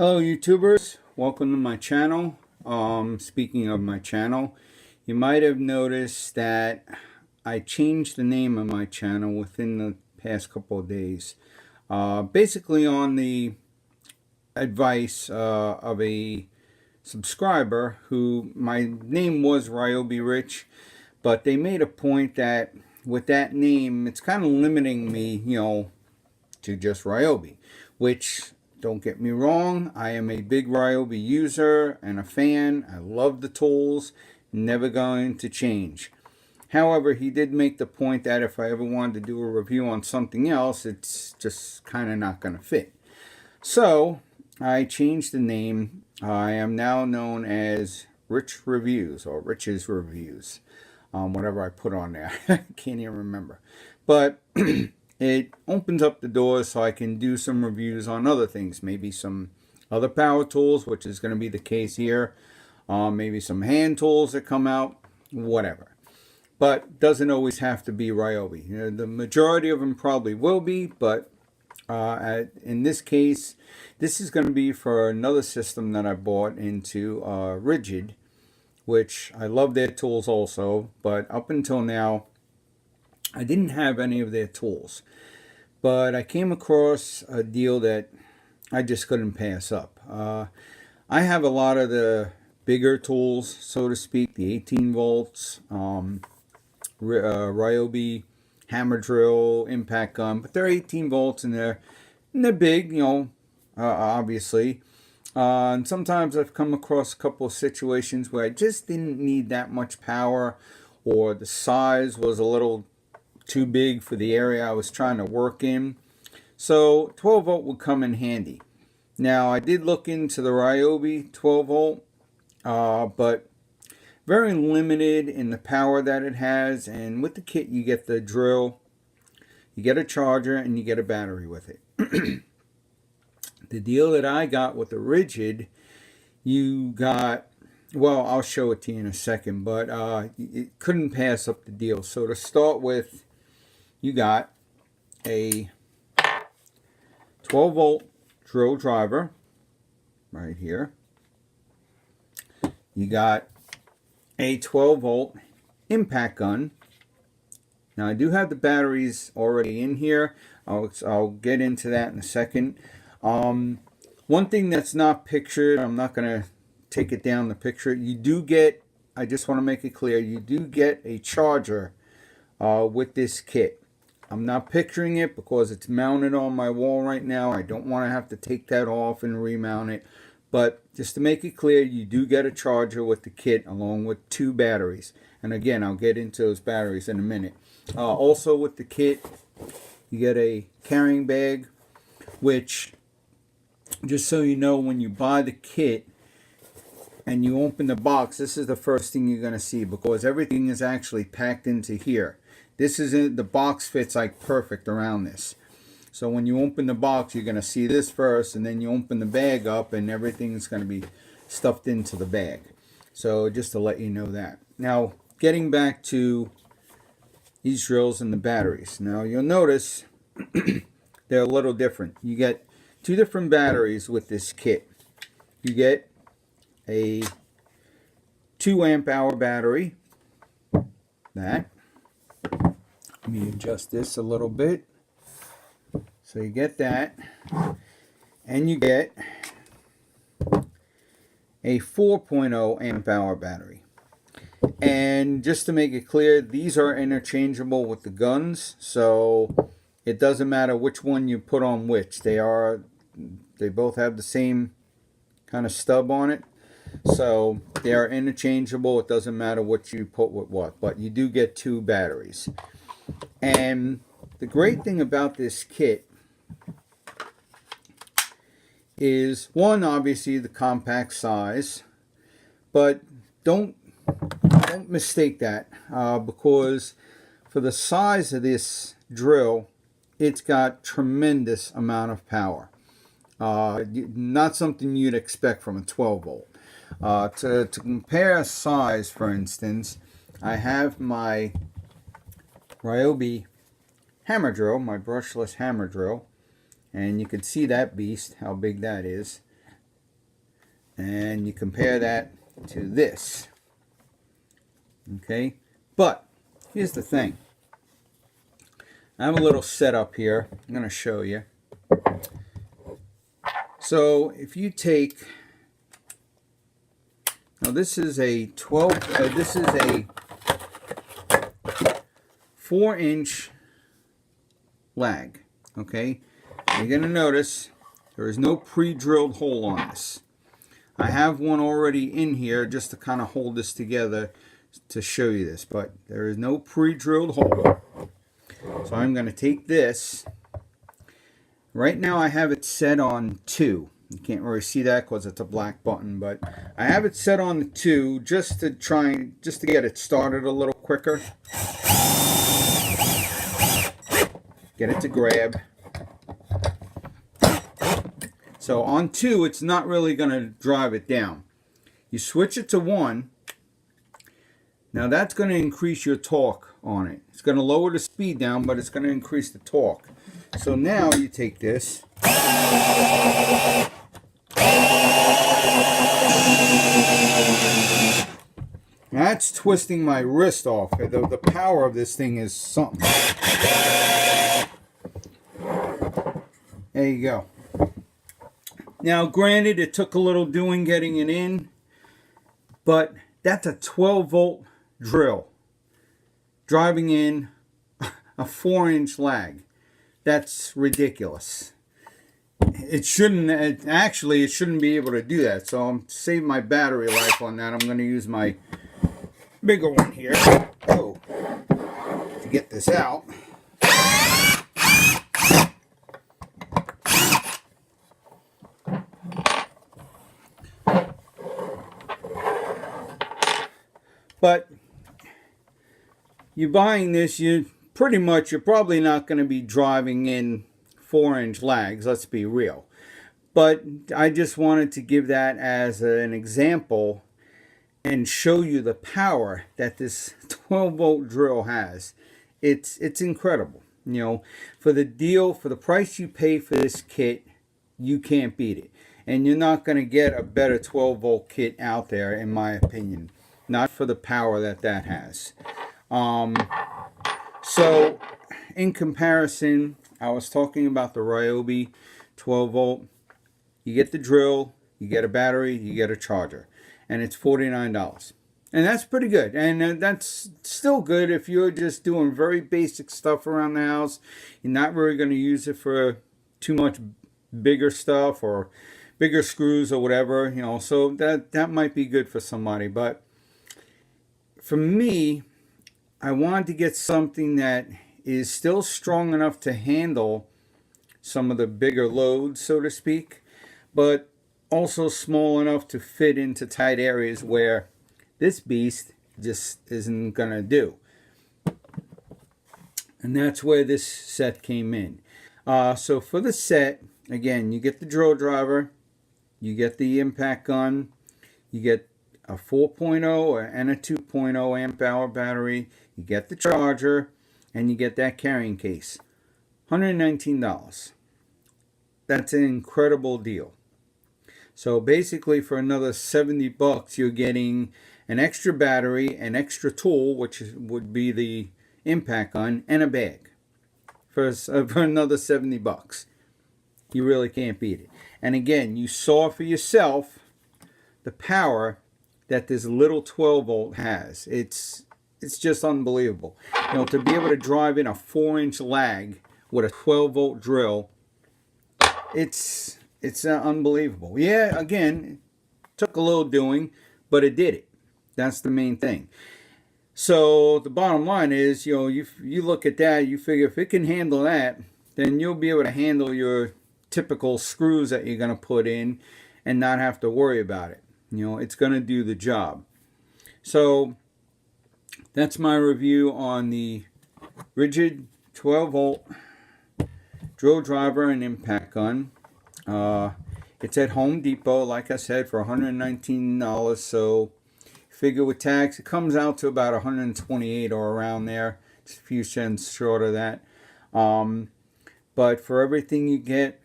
Hello YouTubers, welcome to my channel. Speaking of my channel, you might have noticed that I changed the name of my channel within the past couple of days. Basically on the advice of a subscriber who, my name was Ryobi Rich, but they made a point that with that name it's kind of limiting me, to just Ryobi, which, don't get me wrong, I am a big Ryobi user and a fan. I love the tools, never going to change. However, he did make the point that if I ever wanted to do a review on something else, it's just kind of not going to fit. So I changed the name. I am now known as Rich Reviews or Rich's Reviews. Whatever I put on there. I can't even remember. But it opens up the doors so I can do some reviews on other things. Maybe some other power tools, which is going to be the case here. Maybe some hand tools that come out. Whatever. But doesn't always have to be Ryobi. The majority of them probably will be, but in this case, this is going to be for another system that I bought into, Ridgid, which I love their tools also, but up until now, I didn't have any of their tools. But I came across a deal that I just couldn't pass up. I have a lot of the bigger tools, so to speak, the 18 volts, Ryobi hammer drill, impact gun, but they're 18 volts and they're big, obviously. And sometimes I've come across a couple of situations where I just didn't need that much power, or the size was a little too big for the area I was trying to work in. So 12 volt would come in handy. Now I did look into the Ryobi 12 volt, but very limited in the power that it has. And with the kit you get the drill, you get a charger, and you get a battery with it. The deal that I got with the Ridgid, you got, well, I'll show it to you in a second, but it couldn't pass up the deal. So to start with, you got a 12 volt drill driver right here. You got a 12 volt impact gun. Now I do have the batteries already in here. I'll get into that in a second. One thing that's not pictured, I'm not going to take it down the picture. You do get, I just want to make it clear, you do get a charger with this kit. I'm not picturing it because it's mounted on my wall right now. I don't want to have to take that off and remount it. But just to make it clear, you do get a charger with the kit along with 2 batteries. And again, I'll get into those batteries in a minute. Also with the kit, you get a carrying bag, which, just so you know, when you buy the kit and you open the box, this is the first thing you're going to see, because everything is actually packed into here. This isn't, the box fits like perfect around this. So when you open the box, you're going to see this first, and then you open the bag up and everything's going to be stuffed into the bag. So just to let you know that. Now, getting back to these drills and the batteries. Now you'll notice they're a little different. You get 2 different batteries with this kit. You get a 2 amp hour battery. That. Let me adjust this a little bit. So you get that. And you get a 4.0 amp hour battery. And just to make it clear, these are interchangeable with the guns. So it doesn't matter which one you put on which. They both have the same kind of stub on it. So they are interchangeable. It doesn't matter what you put with what. But you do get 2 batteries. And the great thing about this kit is, one, obviously the compact size. But don't mistake that, because for the size of this drill, it's got tremendous amount of power. Not something you'd expect from a 12 volt. To compare size, for instance, I have my Ryobi hammer drill, my brushless hammer drill, and you can see that beast, how big that is. And you compare that to this. Okay, but here's the thing. I have a little setup here. I'm going to show you. So if you take, now this is a 4-inch lag. Okay, you're going to notice there is no pre-drilled hole on this. I have one already in here just to kind of hold this together to show you this, but there is no pre-drilled hole. So I'm going to take this. Right now I have it set on 2. You can't really see that because it's a black button, but I have it set on 2 just to get it started a little quicker. Get it to grab. So on 2, it's not really going to drive it down. You switch it to 1. Now that's going to increase your torque on it. It's going to lower the speed down, but it's going to increase the torque. So now you take this. That's twisting my wrist off. The power of this thing is something. There you go. Now, granted, it took a little doing getting it in, but that's a 12-volt drill driving in a 4-inch lag. That's ridiculous. It shouldn't be able to do that. So I'm saving my battery life on that. I'm going to use my bigger one here to get this out. But you're buying this, you're probably not going to be driving in 4-inch lags, let's be real. But I just wanted to give that as an example and show you the power that this 12-volt drill has. It's incredible. You know, for the price you pay for this kit, you can't beat it. And you're not going to get a better 12-volt kit out there, in my opinion. Not for the power that has. So, in comparison, I was talking about the Ryobi 12-volt. You get the drill, you get a battery, you get a charger. And it's $49. And that's pretty good. And that's still good if you're just doing very basic stuff around the house. You're not really going to use it for too much bigger stuff or bigger screws or whatever. You know, so that might be good for somebody. But for me, I wanted to get something that is still strong enough to handle some of the bigger loads, so to speak, but also small enough to fit into tight areas where this beast just isn't going to do. And that's where this set came in. So for the set, again, you get the drill driver, you get the impact gun, you get a 4.0 and a 2.0 amp hour battery, you get the charger, and you get that carrying case. $119. That's an incredible deal. So basically for another $70, you're getting an extra battery, an extra tool, which would be the impact gun, and a bag for another $70. You really can't beat it. And again, you saw for yourself the power that this little 12-volt has. It's just unbelievable. You know, to be able to drive in a 4-inch lag with a 12-volt drill, it's unbelievable. Yeah, again, it took a little doing, but it did it. That's the main thing. So the bottom line is, you know, you look at that, you figure if it can handle that, then you'll be able to handle your typical screws that you're going to put in and not have to worry about it. You know, it's going to do the job. So that's my review on the Ridgid 12-volt drill driver and impact gun. It's at Home Depot, like I said, for $119. So figure with tax, it comes out to about $128 or around there. It's a few cents short of that. But for everything you get,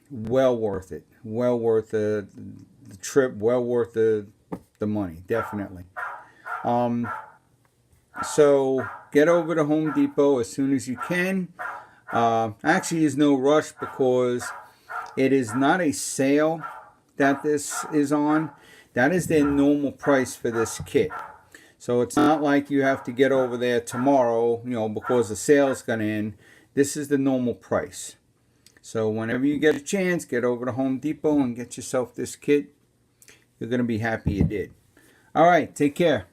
well worth it. Well worth the the trip well worth the money, definitely. So get over to Home Depot as soon as you can. Actually, there's no rush because it is not a sale that this is on. That is their normal price for this kit. So it's not like you have to get over there tomorrow, because the sale's going to end. This is the normal price. So whenever you get a chance, get over to Home Depot and get yourself this kit. You're going to be happy you did. All right, take care.